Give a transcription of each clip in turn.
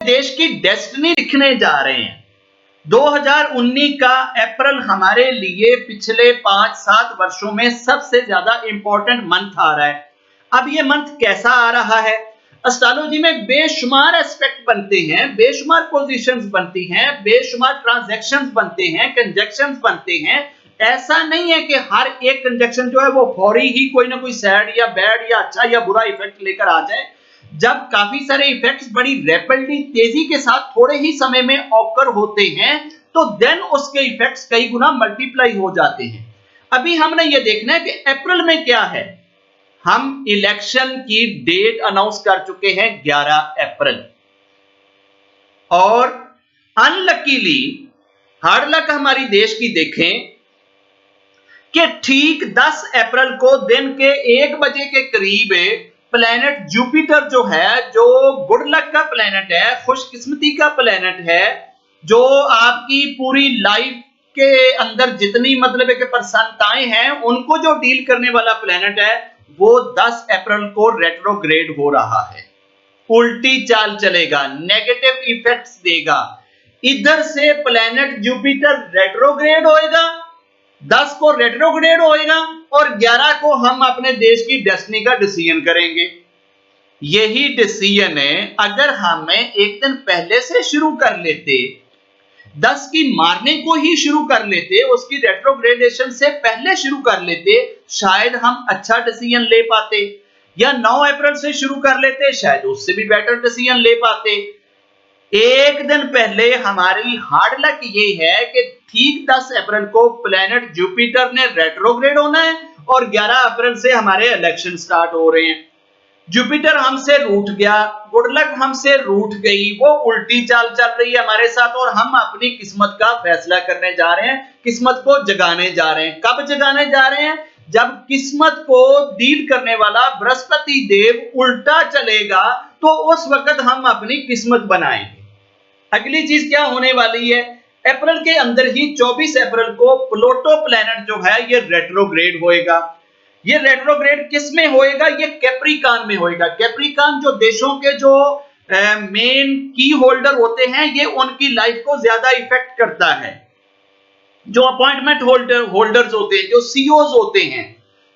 देश की डेस्टिनी लिखने जा रहे हैं। 2019 का अप्रैल हमारे लिए पिछले 5-7 वर्षों में सबसे ज्यादा इंपॉर्टेंट मंथ आ रहा है। अब ये मंथ कैसा आ रहा है? एस्ट्रोलॉजी में बेशुमार एस्पेक्ट बनते हैं, बेशुमार पोजीशंस बनती हैं, बेशुमार ट्रांजैक्शंस बनते हैं, कंजक्शंस बनते हैं। ऐसा नहीं है कि हर एक कंजक्शन जो है वो फौरी ही कोई ना कोई सैड या बैड या अच्छा या बुरा इफेक्ट लेकर आ जाए। जब काफी सारे इफेक्ट्स बड़ी रैपिडली तेजी के साथ थोड़े ही समय में ऑकर होते हैं तो देन उसके इफेक्ट्स कई गुना मल्टीप्लाई हो जाते हैं। अभी हमने ये देखना है कि अप्रैल में क्या है। हम इलेक्शन की डेट अनाउंस कर चुके हैं 11 अप्रैल और अनलकीली हार्ड लक हमारी देश की देखें कि ठीक 10 अप्रैल को दिन के 1 बजे के करीब प्लैनेट जुपिटर जो है, जो गुड लक का प्लैनेट है, खुशकिस्मती का प्लैनेट है, जो आपकी पूरी लाइफ के अंदर जितनी मतलब कि प्रसन्नताएं हैं उनको जो डील करने वाला प्लैनेट है, वो 10 अप्रैल को रेट्रोग्रेड हो रहा है। उल्टी चाल चलेगा, नेगेटिव इफेक्ट्स देगा। इधर से प्लैनेट जुपिटर रेट्रोग्रेड होएगा, 10 को रेट्रोग्रेड होएगा और 11 को हम अपने देश की डेस्टिनी का डिसीजन करेंगे। यही डिसीजन है अगर हमें एक दिन पहले से शुरू कर लेते, 10 की मारने को ही शुरू कर लेते, उसकी रेट्रोग्रेडेशन से पहले शुरू कर लेते, शायद हम अच्छा डिसीजन ले पाते। या 9 अप्रैल से शुरू कर लेते, शायद उससे भी बेटर डिसीजन ले पाते। एक दिन पहले हमारी हार्ड लक ये है कि ठीक 10 अप्रैल को प्लैनेट जुपिटर ने रेट्रोग्रेड होना है और 11 अप्रैल से हमारे इलेक्शन स्टार्ट हो रहे हैं। जुपिटर हमसे रूठ गया, गुड लक हमसे रूठ गई, वो उल्टी चाल चल रही है हमारे साथ और हम अपनी किस्मत का फैसला करने जा रहे हैं, किस्मत को जगाने जा रहे हैं। कब जगाने जा रहे हैं? जब किस्मत को डील करने वाला बृहस्पति देव उल्टा चलेगा तो उस वक्त हम अपनी किस्मत बनाएंगे। अगली चीज क्या होने वाली है? अप्रैल के अंदर ही 24 अप्रैल को प्लूटो प्लैनेट जो है ये रेट्रोग्रेड होएगा। ये रेट्रोग्रेड किस में होएगा? ये कैप्रिकॉन में होएगा। कैप्रिकॉन जो देशों के जो मेन की होल्डर होते हैं, ये उनकी लाइफ को ज्यादा इफेक्ट करता है। जो अपॉइंटमेंट होल्डर्स होते हैं, जो सीईओज होते हैं,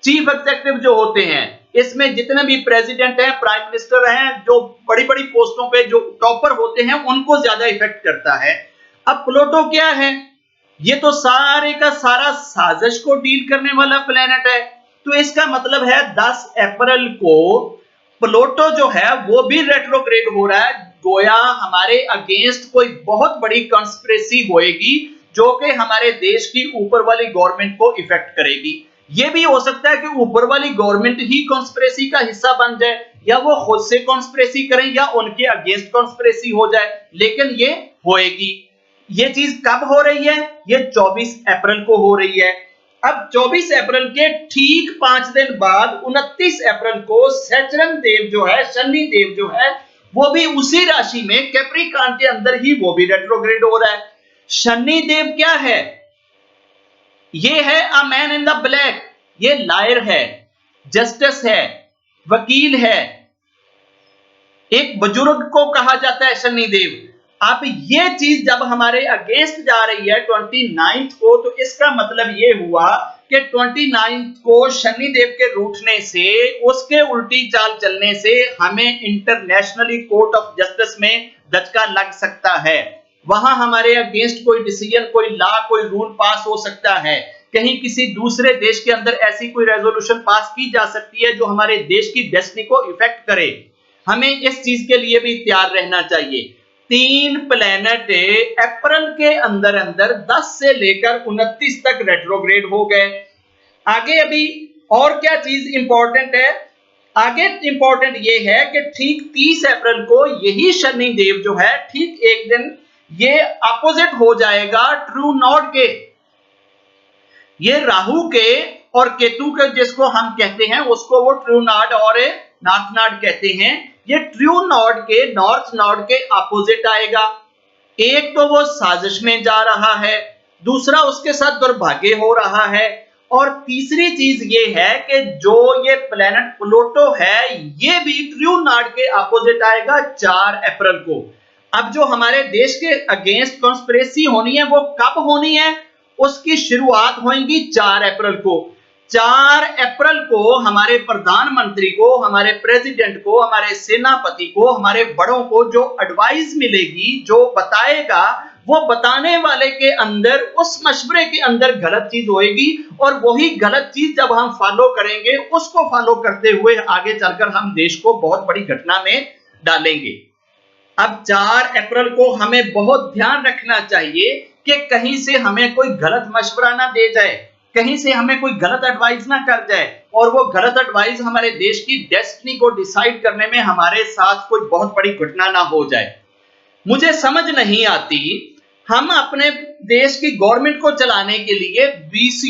चीफ एग्जीक्यूटिव जो होते हैं, इसमें जितने भी प्रेसिडेंट हैं, प्राइम मिनिस्टर हैं, जो बड़ी बड़ी पोस्टों पे जो टॉपर होते हैं, उनको ज्यादा इफेक्ट करता है। अब प्लूटो क्या है? ये तो सारे का सारा साजिश को डील करने वाला प्लेनेट है। तो इसका मतलब है 10 अप्रैल को प्लूटो जो है वो भी रेट्रोग्रेड हो रहा है। गोया हमारे अगेंस्ट कोई बहुत बड़ी कॉन्स्पिरेसी होएगी जो कि हमारे देश की ऊपर वाली गवर्नमेंट को इफेक्ट करेगी। यह भी हो सकता है कि ऊपर वाली गवर्नमेंट ही कॉन्स्पिरेसी का हिस्सा बन जाए, या वो खुद से कॉन्स्पिरेसी करें, या उनके अगेंस्ट कॉन्स्पिरेसी हो जाए, लेकिन ये होएगी। ये चीज कब हो रही है? ये 24 अप्रैल को हो रही है। अब 24 अप्रैल के ठीक 5 दिन बाद 29 अप्रैल को सैटर्न देव जो है, शनि देव जो है, वो भी उसी राशि में कैप्रिकॉन के अंदर ही वो भी रेट्रोग्रेड हो रहा है। शनि देव क्या है? ये है a man in the black. ये लायर है, जस्टिस है, वकील है, एक बुजुर्ग को कहा जाता है शनि देव। अब ये चीज जब हमारे अगेंस्ट जा रही है 29 को, तो इसका मतलब ये हुआ कि 29 को शनि देव के रूठने से, उसके उल्टी चाल चलने से हमें इंटरनेशनली कोर्ट ऑफ जस्टिस में दचका लग सकता है। वहां हमारे अगेंस्ट कोई डिसीजन, कोई लॉ, कोई रूल पास हो सकता है। कहीं किसी दूसरे देश के अंदर ऐसी कोई रेजोल्यूशन पास की जा सकती है जो हमारे देश की डेस्टिनी को इफेक्ट करे। हमें इस चीज के लिए भी तैयार रहना चाहिए। 3 प्लैनेट अप्रैल के अंदर अंदर 10 से लेकर 29 तक रेट्रोग्रेड हो गए। आगे अभी और क्या चीज इंपॉर्टेंट है? आगे इंपॉर्टेंट ये है कि ठीक 30 अप्रैल को यही शनि देव जो है, ठीक एक दिन ये अपोजिट हो जाएगा ट्रू नॉर्थ के। ये राहु के और केतु के जिसको हम कहते हैं, उसको वो ट्रू नॉर्थ और नॉर्थ नॉर्थ कहते हैं। ये ट्रू नॉर्थ के, नॉर्थ नॉर्थ के अपोजिट आएगा। एक तो वो साजिश में जा रहा है, दूसरा उसके साथ दुर्भाग्य हो रहा है, और तीसरी चीज ये है कि जो ये प्लैनेट प्लूटो है, ये भी ट्रू नॉर्थ के अपोजिट आएगा 4 अप्रैल को। अब जो हमारे देश के अगेंस्ट कॉन्स्पिरेसी होनी है वो कब होनी है? उसकी शुरुआत होगी 4 अप्रैल को। 4 अप्रैल को हमारे प्रधानमंत्री को, हमारे प्रेसिडेंट को, हमारे सेनापति को, हमारे बड़ों को जो एडवाइस मिलेगी, जो बताएगा, वो बताने वाले के अंदर, उस मशवरे के अंदर गलत चीज होएगी और वही गलत चीज जब हम फॉलो करेंगे, उसको फॉलो करते हुए आगे चलकर हम देश को बहुत बड़ी घटना में डालेंगे। अब 4 अप्रैल को हमें बहुत ध्यान रखना चाहिए कि कहीं से हमें कोई गलत मशवरा ना दे जाए, कहीं से हमें कोई गलत एडवाइस ना कर जाए और वो गलत एडवाइस हमारे देश की डेस्टिनी को डिसाइड करने में हमारे साथ कोई बहुत बड़ी घटना ना हो जाए। मुझे समझ नहीं आती, हम अपने देश की गवर्नमेंट को चलाने के लिए 20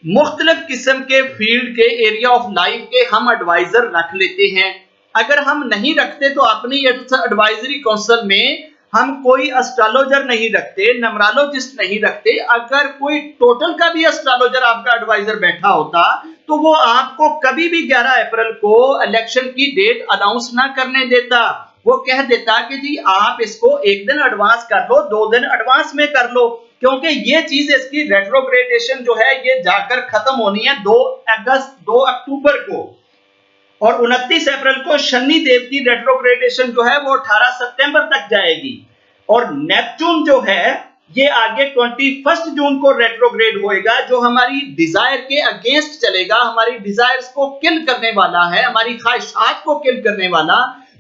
मुख्तलिफ किस्म के फील्ड के, एरिया ऑफ लाइफ के हम एडवाइजर रख लेते हैं। अगर हम नहीं रखते तो अपनी एडवाइजरी काउंसिल में हम कोई एस्ट्रोलॉजर नहीं रखते, न्यूमरोलॉजिस्ट नहीं रखते। अगर कोई टोटल का भी एस्ट्रोलॉजर आपका एडवाइजर बैठा होता तो वो आपको कभी भी 11 अप्रैल को इलेक्शन की डेट अनाउंस ना करने देता। वो कह देता कि जी आप इसको 1 दिन एडवांस कर लो, 2 दिन एडवांस में कर लो, क्योंकि ये चीज, इसकी रेट्रोग्रेडेशन जो है ये जाकर खत्म होनी है 2 अक्टूबर को, और 29 अप्रैल को शनि देव की रेट्रोग्रेडेशन जो है वो 18 सितंबर तक जाएगी। और नेपच्यून जो है ये आगे 21 जून को रेट्रोग्रेड होएगा, जो हमारी डिजायर के अगेंस्ट चलेगा, हमारी डिजायर्स को किल करने वाला है, हमारी ख्वाहिशात को किल करने वाला।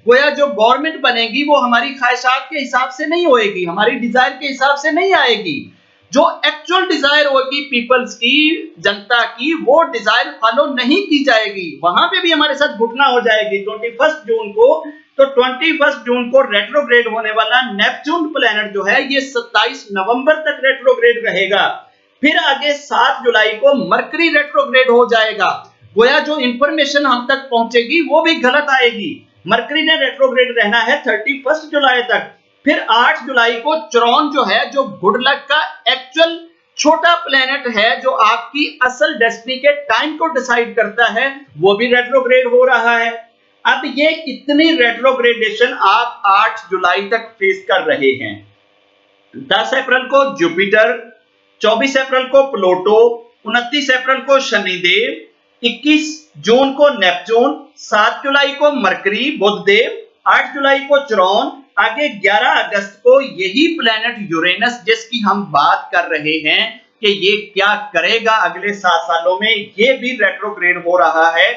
गोया जो गवर्नमेंट बनेगी वो हमारी ख्वाहिशात के हिसाब से नहीं होएगी, हमारी डिजायर के हिसाब से नहीं आएगी। जो एक्चुअल डिजायर होगी पीपल्स की, जनता की, वो डिजायर फॉलो नहीं की जाएगी। वहां पे भी हमारे साथ घटना हो जाएगी 21 जून को। तो 21 जून को रेट्रोग्रेड होने वाला नेपच्यून प्लैनेट जो है ये 27 नवंबर तक रेट्रोग्रेड रहेगा। फिर आगे 7 जुलाई को मरकरी रेट्रोग्रेड हो जाएगा। गोया जो इंफॉर्मेशन हम तक पहुंचेगी वो भी गलत आएगी। मरकरी ने रेट्रोग्रेड रहना है 31 जुलाई तक। फिर 8 जुलाई को चुरौन जो है, जो गुड लक का एक्चुअल छोटा प्लेनेट है, जो आपकी असल डेस्टिनी के टाइम को डिसाइड करता है, वो भी रेट्रोग्रेड हो रहा है। अब ये इतनी रेट्रोग्रेडेशन आप 8 जुलाई तक फेस कर रहे हैं। 10 अप्रैल को जुपिटर, 24 अप्रैल को प्लूटो, 29 अप्रैल को शनिदेव, 21 जून को नेपच्यून, 7 जुलाई को मरकरी बुधदेव, 8 जुलाई को चुरौन, आगे 11 अगस्त को यही प्लेनेट यूरेनस, जिसकी हम बात कर रहे हैं कि ये क्या करेगा अगले 7 सालों में, ये भी रेट्रोग्रेड हो रहा है।